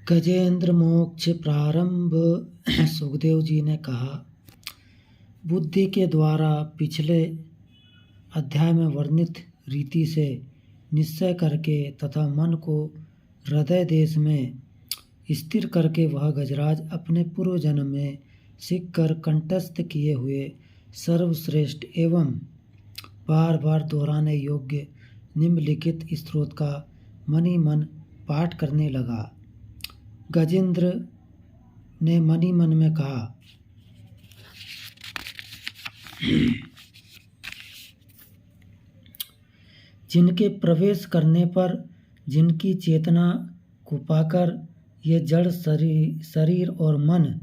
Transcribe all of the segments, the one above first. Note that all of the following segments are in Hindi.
गजेंद्र मोक्ष प्रारंभ। सुखदेव जी ने कहा, बुद्धि के द्वारा पिछले अध्याय में वर्णित रीति से निश्चय करके तथा मन को हृदय देश में स्थिर करके वह गजराज अपने पूर्व जन्म में सीख कर कंठस्थ किए हुए सर्वश्रेष्ठ एवं बार बार दोहराने योग्य निम्नलिखित स्तोत्र का मनी मन पाठ करने लगा। गजेंद्र ने मनी मन में कहा, जिनके प्रवेश करने पर जिनकी चेतना को पाकर ये जड़ शरीर और मन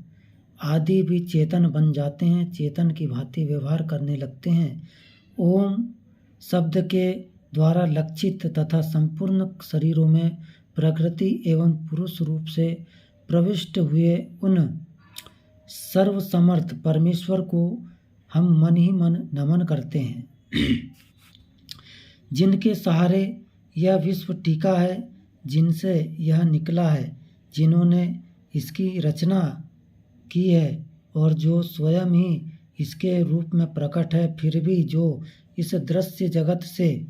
आदि भी चेतन बन जाते हैं, चेतन की भांति व्यवहार करने लगते हैं। ओम शब्द के द्वारा लक्षित तथा संपूर्ण शरीरों में प्रकृति एवं पुरुष रूप से प्रविष्ट हुए उन सर्वसमर्थ परमेश्वर को हम मन ही मन नमन करते हैं। जिनके सहारे यह विश्व टिका है, जिनसे यह निकला है, जिन्होंने इसकी रचना की है और जो स्वयं ही इसके रूप में प्रकट है, फिर भी जो इस दृश्य जगत से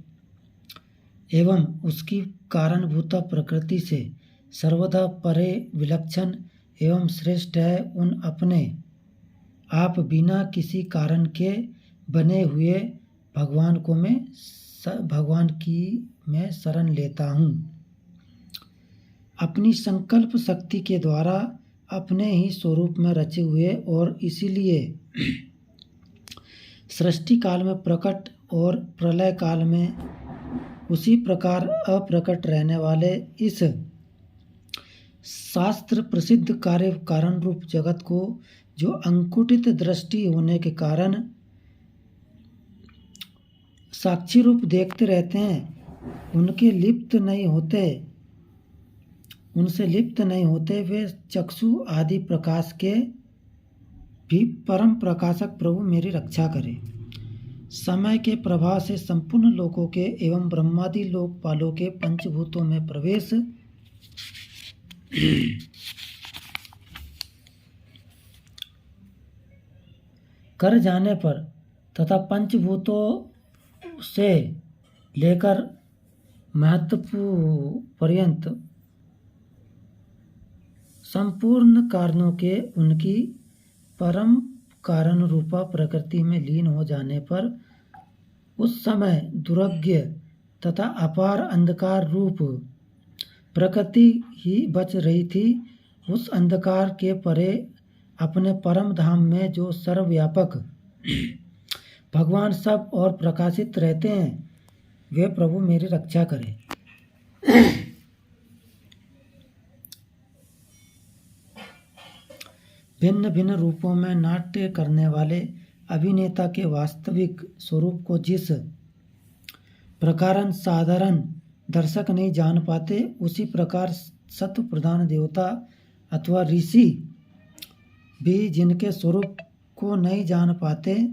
एवं उसकी कारणभूता प्रकृति से सर्वदा परे विलक्षण एवं श्रेष्ठ है, उन अपने आप बिना किसी कारण के बने हुए भगवान की मैं शरण लेता हूँ। अपनी संकल्प शक्ति के द्वारा अपने ही स्वरूप में रचे हुए और इसीलिए सृष्टि काल में प्रकट और प्रलय काल में उसी प्रकार अप्रकट रहने वाले इस शास्त्र प्रसिद्ध कार्य कारण रूप जगत को जो अंकुटित दृष्टि होने के कारण साक्षी रूप देखते रहते हैं, उनसे लिप्त नहीं होते वे चक्षु आदि प्रकाश के भी परम प्रकाशक प्रभु मेरी रक्षा करें। समय के प्रभाव से संपूर्ण लोकों के एवं ब्रह्मादि लोकपालों के पंचभूतों में प्रवेश कर जाने पर तथा पंचभूतों से लेकर महत्व पर्यंत संपूर्ण कारणों के उनकी परम कारण रूपा प्रकृति में लीन हो जाने पर उस समय दुर्ज्ञ तथा अपार अंधकार रूप प्रकृति ही बच रही थी। उस अंधकार के परे अपने परम धाम में जो सर्वव्यापक भगवान सब और प्रकाशित रहते हैं, वे प्रभु मेरी रक्षा करें। भिन्न भिन्न रूपों में नाट्य करने वाले अभिनेता के वास्तविक स्वरूप को जिस प्रकार साधारण दर्शक नहीं जान पाते, उसी प्रकार सत्व प्रधान देवता अथवा ऋषि भी जिनके स्वरूप को नहीं जान पाते,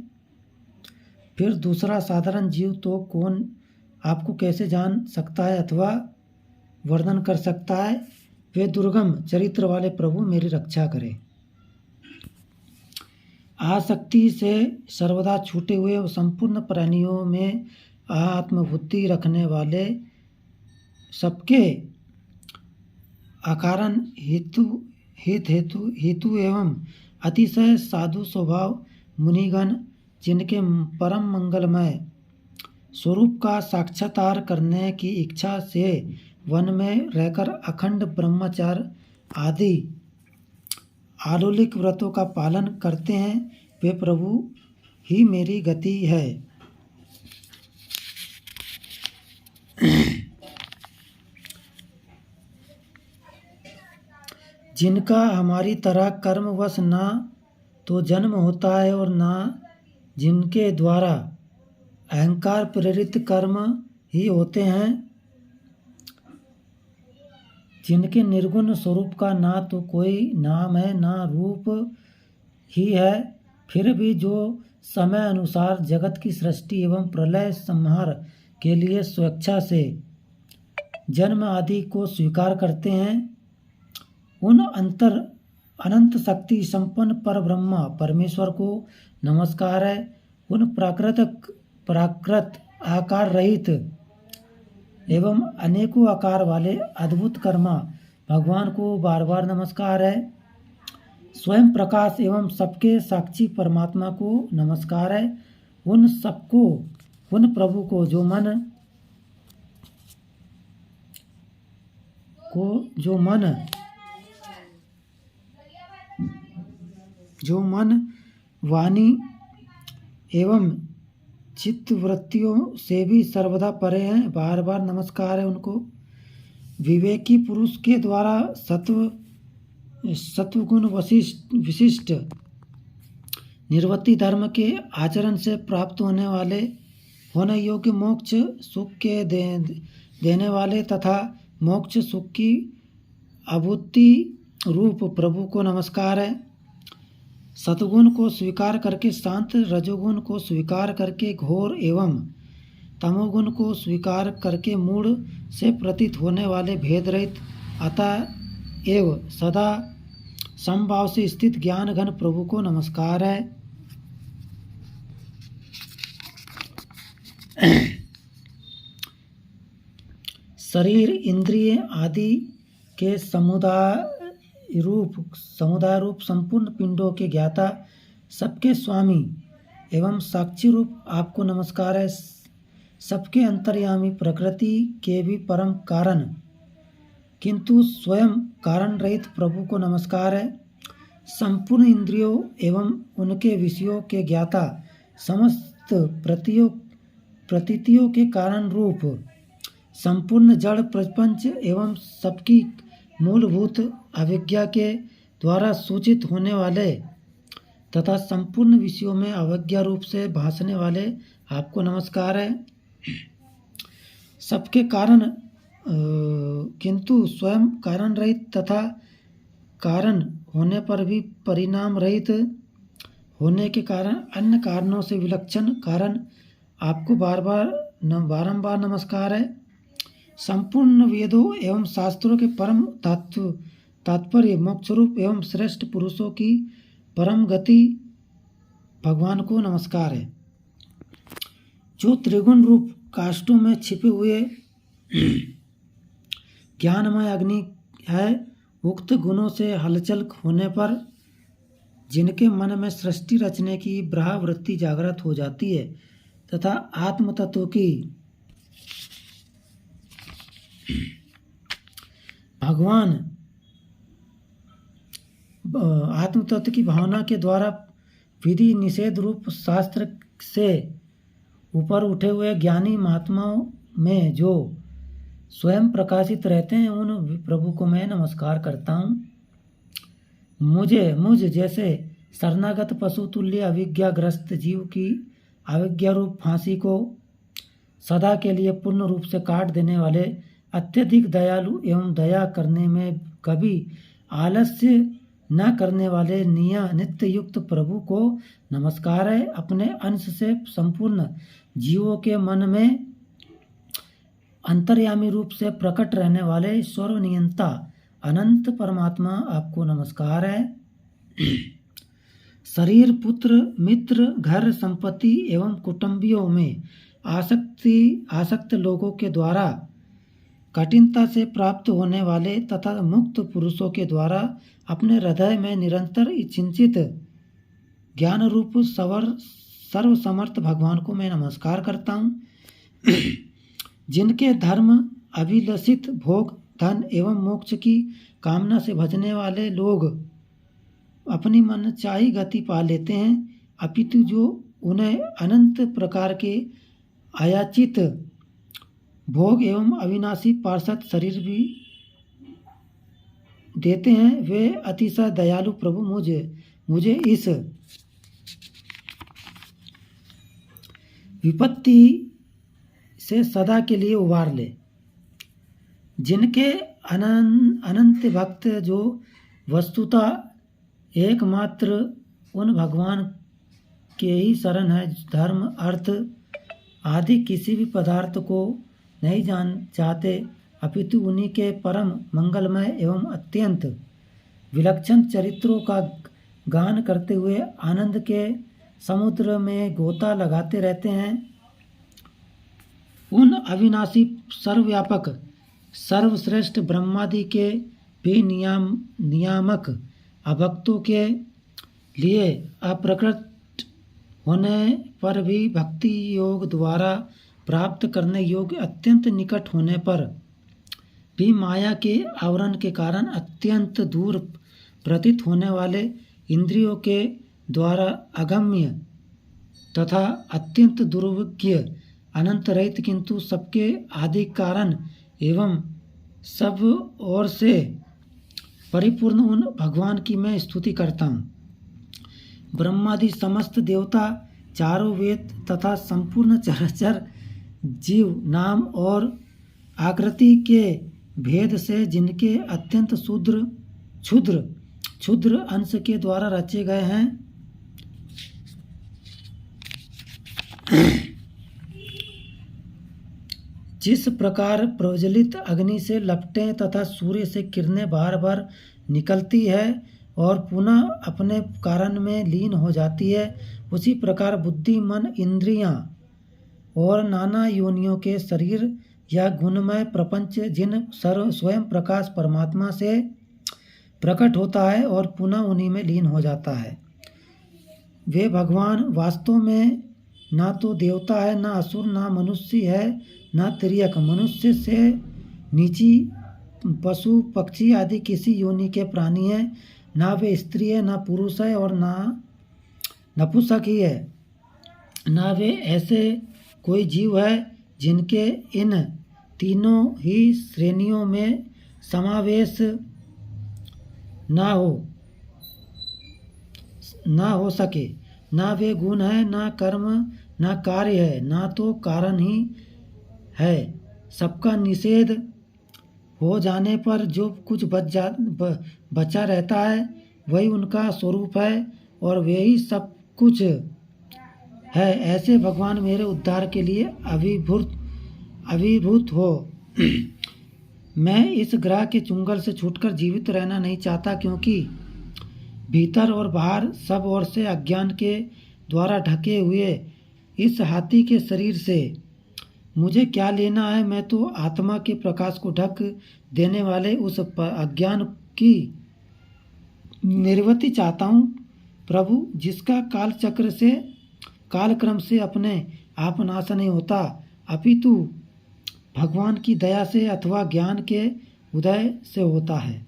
फिर दूसरा साधारण जीव तो कौन आपको कैसे जान सकता है अथवा वर्णन कर सकता है। वे दुर्गम चरित्र वाले प्रभु मेरी रक्षा करें। आसक्ति से सर्वदा छूटे हुए और संपूर्ण प्राणियों में आत्मबुद्धि रखने वाले सबके अकारण हेतु एवं अतिशय साधु स्वभाव मुनिगण, जिनके परम मंगलमय स्वरूप का साक्षात्कार करने की इच्छा से वन में रहकर अखंड ब्रह्मचार्य आदि आलौकिक व्रतों का पालन करते हैं, वे प्रभु ही मेरी गति है। जिनका हमारी तरह कर्मवश ना तो जन्म होता है और ना जिनके द्वारा अहंकार प्रेरित कर्म ही होते हैं, जिनके निर्गुण स्वरूप का ना तो कोई नाम है ना रूप ही है, फिर भी जो समय अनुसार जगत की सृष्टि एवं प्रलय संहार के लिए स्वेच्छा से जन्म आदि को स्वीकार करते हैं, उन अनंत शक्ति संपन्न पर ब्रह्मा परमेश्वर को नमस्कार है। उन प्राकृत आकार रहित एवं अनेकों आकार वाले अद्भुत कर्मा भगवान को बार बार नमस्कार है। स्वयं प्रकाश एवं सबके साक्षी परमात्मा को नमस्कार है। उन सबको, उन प्रभु को जो मन वाणी एवं चित्तवृत्तियों से भी सर्वदा परे हैं, बार बार नमस्कार है उनको। विवेकी पुरुष के द्वारा सत्वगुण विशिष्ट निर्वृत्ति धर्म के आचरण से प्राप्त होने योग्य मोक्ष सुख के देने वाले तथा मोक्ष सुख की अभूति रूप प्रभु को नमस्कार है। सतगुण को स्वीकार करके शांत, रजोगुण को स्वीकार करके घोर एवं तमोगुण को स्वीकार करके मूढ़ से प्रतीत होने वाले भेद रहित अतः एवं सदा समभाव से स्थित ज्ञान घन प्रभु को नमस्कार है। शरीर, इंद्रिय आदि के समुदाय रूप संपूर्ण पिंडों के ज्ञाता, सबके स्वामी एवं साक्षी रूप आपको नमस्कार है। सबके अंतर्यामी, प्रकृति के भी परम कारण किंतु स्वयं कारण रहित प्रभु को नमस्कार है। संपूर्ण इंद्रियों एवं उनके विषयों के ज्ञाता, समस्त प्रतीतियों के कारण रूप, संपूर्ण जड़ प्रपंच एवं सबकी मूलभूत अविद्या के द्वारा सूचित होने वाले तथा संपूर्ण विषयों में अवज्ञा रूप से भासने वाले आपको नमस्कार है। सबके कारण किंतु स्वयं कारण रहित तथा कारण होने पर भी परिणाम रहित होने के कारण अन्य कारणों से विलक्षण कारण आपको बारंबार नमस्कार है। संपूर्ण वेदों एवं शास्त्रों के परम तात्पर्य मोक्ष रूप एवं श्रेष्ठ पुरुषों की परम गति भगवान को नमस्कार है। जो त्रिगुण रूप काष्ठों में छिपे हुए ज्ञानमय अग्नि है, उक्त गुणों से हलचल होने पर जिनके मन में सृष्टि रचने की ब्रह्मवृत्ति जागृत हो जाती है तथा आत्म तत्व की भावना के द्वारा विधि निषेध रूप शास्त्र से ऊपर उठे हुए ज्ञानी महात्माओं में जो स्वयं प्रकाशित रहते हैं, उन प्रभु को मैं नमस्कार करता हूँ। मुझ जैसे शरणागत पशु तुल्य अविज्ञाग्रस्त जीव की अविज्ञा रूप फांसी को सदा के लिए पूर्ण रूप से काट देने वाले अत्यधिक दयालु एवं दया करने में कभी आलस्य न करने वाले नित्य युक्त प्रभु को नमस्कार है। अपने अंश से संपूर्ण जीवों के मन में अंतर्यामी रूप से प्रकट रहने वाले सर्वनियंता अनंत परमात्मा आपको नमस्कार है। शरीर, पुत्र, मित्र, घर, संपत्ति एवं कुटुंबियों में आसक्त लोगों के द्वारा कठिनता से प्राप्त होने वाले तथा मुक्त पुरुषों के द्वारा अपने हृदय में निरंतर चिंतित ज्ञान रूप सर्वसमर्थ भगवान को मैं नमस्कार करता हूँ। जिनके धर्म अभिलषित भोग, धन एवं मोक्ष की कामना से भजने वाले लोग अपनी मनचाही गति पा लेते हैं, अपितु जो उन्हें अनंत प्रकार के अयाचित भोग एवं अविनाशी पार्षद शरीर भी देते हैं, वे अतिशय दयालु प्रभु मुझे इस विपत्ति से सदा के लिए उबार ले। जिनके अनंत भक्त जो वस्तुतः एकमात्र उन भगवान के ही शरण है, धर्म, अर्थ आदि किसी भी पदार्थ को नहीं चाहते, अपितु उन्हीं के परम मंगलमय एवं अत्यंत विलक्षण चरित्रों का गान करते हुए आनंद के समुद्र में गोता लगाते रहते हैं। उन अविनाशी, सर्वव्यापक, सर्वश्रेष्ठ ब्रह्मादि के भी नियामक अभक्तों के लिए अप्रकट होने पर भी भक्ति योग द्वारा प्राप्त करने योग्य अत्यंत निकट होने पर भी माया के आवरण के कारण अत्यंत दूर प्रतीत होने वाले इंद्रियों के द्वारा अगम्य तथा अत्यंत दुर्विज्ञ, अनंत रहित किंतु सबके आदि कारण एवं सब ओर से परिपूर्ण उन भगवान की मैं स्तुति करता हूँ। ब्रह्मादि समस्त देवता, चारों वेद तथा संपूर्ण चराचर जीव नाम और आकृति के भेद से जिनके अत्यंत क्षुद्र अंश के द्वारा रचे गए हैं, जिस प्रकार प्रज्वलित अग्नि से लपटें तथा सूर्य से किरणें बार बार निकलती है और पुनः अपने कारण में लीन हो जाती है, उसी प्रकार बुद्धि, मन, इंद्रियां और नाना योनियों के शरीर या गुणमय प्रपंच जिन स्वयं प्रकाश परमात्मा से प्रकट होता है और पुनः उन्हीं में लीन हो जाता है, वे भगवान वास्तव में ना तो देवता है, ना असुर, ना मनुष्य है, ना तिर्यक, मनुष्य से नीची, पशु पक्षी आदि किसी योनि के प्राणी है, ना वे स्त्री है, ना पुरुष है और ना नपुंसक ही है, ना वे ऐसे कोई जीव है जिनके इन तीनों ही श्रेणियों में समावेश ना हो सके, ना वे गुण है, ना कर्म, ना कार्य है, ना तो कारण ही है। सबका निषेध हो जाने पर जो कुछ बचा रहता है वही उनका स्वरूप है और वे ही सब कुछ है। ऐसे भगवान मेरे उद्धार के लिए अभिभूत हो। मैं इस ग्रह के चुंगल से छूटकर जीवित रहना नहीं चाहता, क्योंकि भीतर और बाहर सब ओर से अज्ञान के द्वारा ढके हुए इस हाथी के शरीर से मुझे क्या लेना है। मैं तो आत्मा के प्रकाश को ढक देने वाले उस अज्ञान की निवृत्ति चाहता हूँ। प्रभु, जिसका कालक्रम से अपने आप नाश नहीं होता, अपितु भगवान की दया से अथवा ज्ञान के उदय से होता है।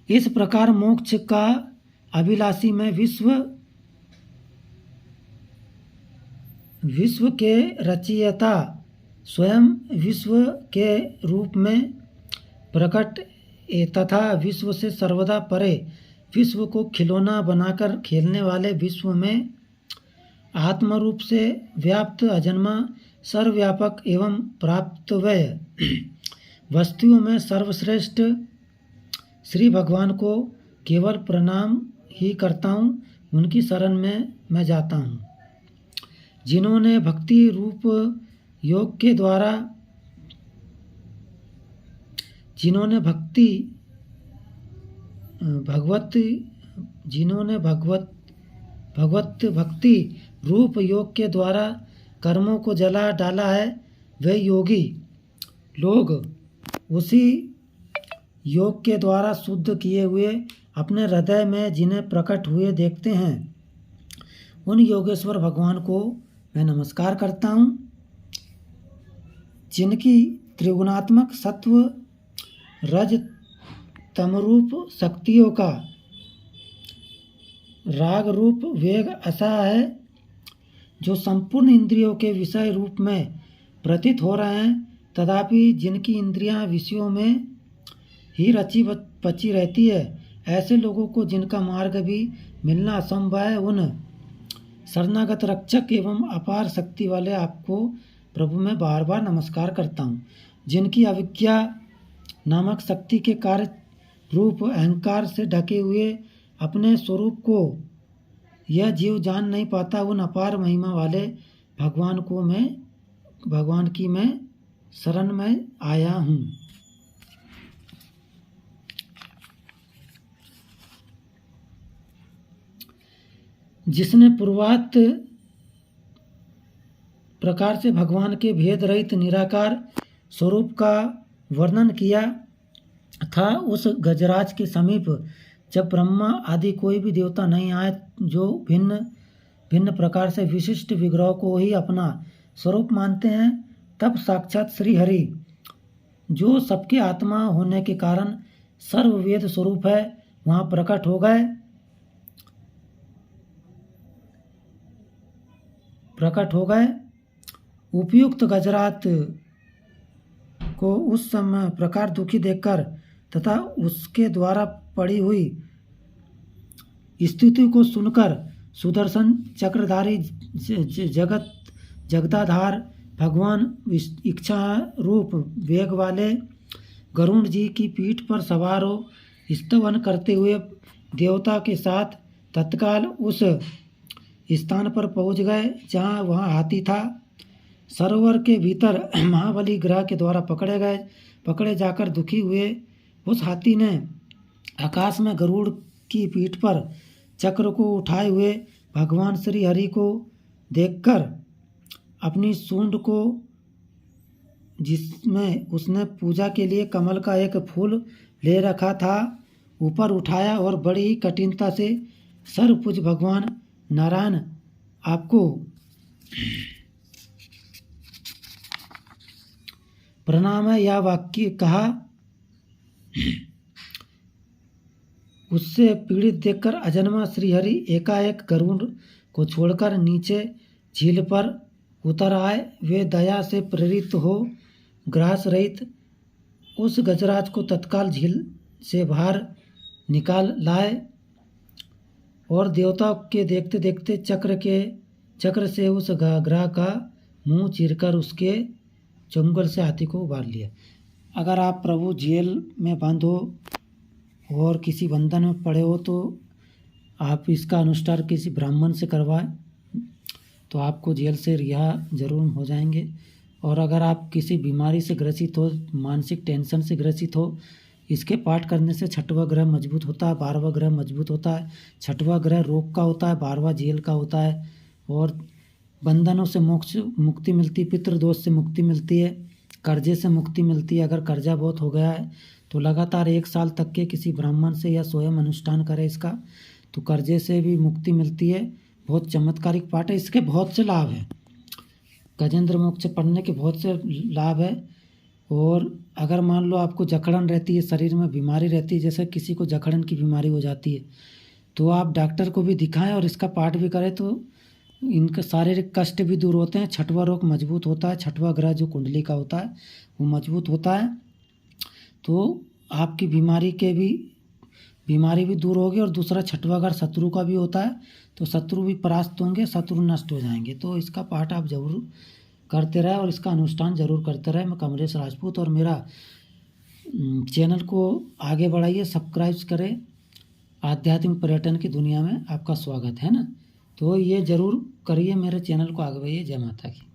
इस प्रकार मोक्ष का अभिलाषी मैं विश्व के रचयिता स्वयं विश्व के रूप में प्रकट तथा विश्व से सर्वदा परे, विश्व को खिलौना बनाकर खेलने वाले, विश्व में आत्मरूप से व्याप्त, अजन्मा, सर्वव्यापक एवं प्राप्तव्य वस्तुओं में सर्वश्रेष्ठ श्री भगवान को केवल प्रणाम ही करता हूँ। उनकी शरण में मैं जाता हूँ, जिन्होंने भक्ति रूप योग के द्वारा भगवत भक्ति रूप योग के द्वारा कर्मों को जला डाला है, वे योगी लोग उसी योग के द्वारा शुद्ध किए हुए अपने हृदय में जिन्हें प्रकट हुए देखते हैं, उन योगेश्वर भगवान को मैं नमस्कार करता हूँ, जिनकी त्रिगुणात्मक सत्व रज तमरूप शक्तियों का राग रूप वेग ऐसा है जो संपूर्ण इंद्रियों के विषय रूप में प्रतीत हो रहे हैं, तथापि जिनकी इंद्रियां विषयों में ही रची पची रहती है। ऐसे लोगों को जिनका मार्ग भी मिलना असंभव है, उन शरणागत रक्षक एवं अपार शक्ति वाले आपको प्रभु मैं बार बार नमस्कार करता हूँ, जिनकी अविद्या नामक शक्ति के कार्य रूप अहंकार से ढके हुए अपने स्वरूप को यह जीव जान नहीं पाता। उन अपार महिमा वाले भगवान की मैं शरण में आया हूँ। जिसने पूर्वात प्रकार से भगवान के भेद रहित निराकार स्वरूप का वर्णन किया था, उस गजराज के समीप जब ब्रह्मा आदि कोई भी देवता नहीं आए जो भिन्न भिन्न प्रकार से विशिष्ट विग्रह को ही अपना स्वरूप मानते हैं, तब साक्षात श्री हरि जो सबके आत्मा होने के कारण सर्ववेद स्वरूप है वहाँ प्रकट हो गए। उपयुक्त गजरात को उस समय प्रकार दुखी देखकर तथा उसके द्वारा पड़ी हुई स्थिति को सुनकर सुदर्शन चक्रधारी जगदाधार भगवान इच्छा रूप वेग वाले गरुण जी की पीठ पर सवार हो स्तवन करते हुए देवता के साथ तत्काल उस स्थान पर पहुंच गए जहां वहां हाथी था। सरोवर के भीतर महाबली ग्रह के द्वारा पकड़े जाकर दुखी हुए उस हाथी ने आकाश में गरुड़ की पीठ पर चक्र को उठाए हुए भगवान श्री हरि को देखकर अपनी सूंड को, जिसमें उसने पूजा के लिए कमल का एक फूल ले रखा था, ऊपर उठाया और बड़ी ही कठिनता से सर्वपूज्य भगवान नारायण आपको प्रणाम है यह वाक्य कहा। उससे पीड़ित देखकर अजन्मा श्रीहरि एकाएक गरुड़ को छोड़कर नीचे झील पर उतर आए। वे दया से प्रेरित हो ग्रास रहित उस गजराज को तत्काल झील से बाहर निकाल लाए और देवता के देखते देखते चक्र से उस ग्रह का मुंह चीरकर उसके चंगुल से हाथी को उबार लिया। अगर आप प्रभु जेल में बंद हो और किसी बंधन में पड़े हो तो आप इसका अनुष्ठान किसी ब्राह्मण से करवाएं तो आपको जेल से रिहा जरूर हो जाएंगे। और अगर आप किसी बीमारी से ग्रसित हो, मानसिक टेंशन से ग्रसित हो, इसके पाठ करने से 6वां ग्रह मजबूत होता है, 12वां ग्रह मजबूत होता है। 6वां ग्रह रोग का होता है, 12वां जेल का होता है और बंधनों से मुक्ति मिलती, पितृदोष से मुक्ति मिलती है, कर्जे से मुक्ति मिलती है। अगर कर्जा बहुत हो गया है तो लगातार 1 साल तक के किसी ब्राह्मण से या स्वयं अनुष्ठान करें इसका, तो कर्जे से भी मुक्ति मिलती है। बहुत चमत्कारिक पाठ है, इसके बहुत से लाभ हैं। गजेंद्र मोक्ष पढ़ने के बहुत से लाभ है। और अगर मान लो आपको जकड़न रहती है, शरीर में बीमारी रहती है, जैसे किसी को जकड़न की बीमारी हो जाती है, तो आप डॉक्टर को भी दिखाएं और इसका पाठ भी करें तो इनका शारीरिक कष्ट भी दूर होते हैं। 6वां रोग मजबूत होता है, 6वां ग्रह जो कुंडली का होता है वो मजबूत होता है, तो आपकी बीमारी भी दूर होगी। और दूसरा 6वां घर शत्रु का भी होता है, तो शत्रु भी परास्त होंगे, शत्रु नष्ट हो जाएंगे। तो इसका पाठ आप जरूर करते रहे और इसका अनुष्ठान जरूर करते रहे। मैं कमलेश राजपूत और मेरा चैनल को आगे बढ़ाइए, सब्सक्राइब करें। आध्यात्मिक पर्यटन की दुनिया में आपका स्वागत है ना, तो ये जरूर करिए, मेरे चैनल को आगे बढ़ाइए। जय माता की।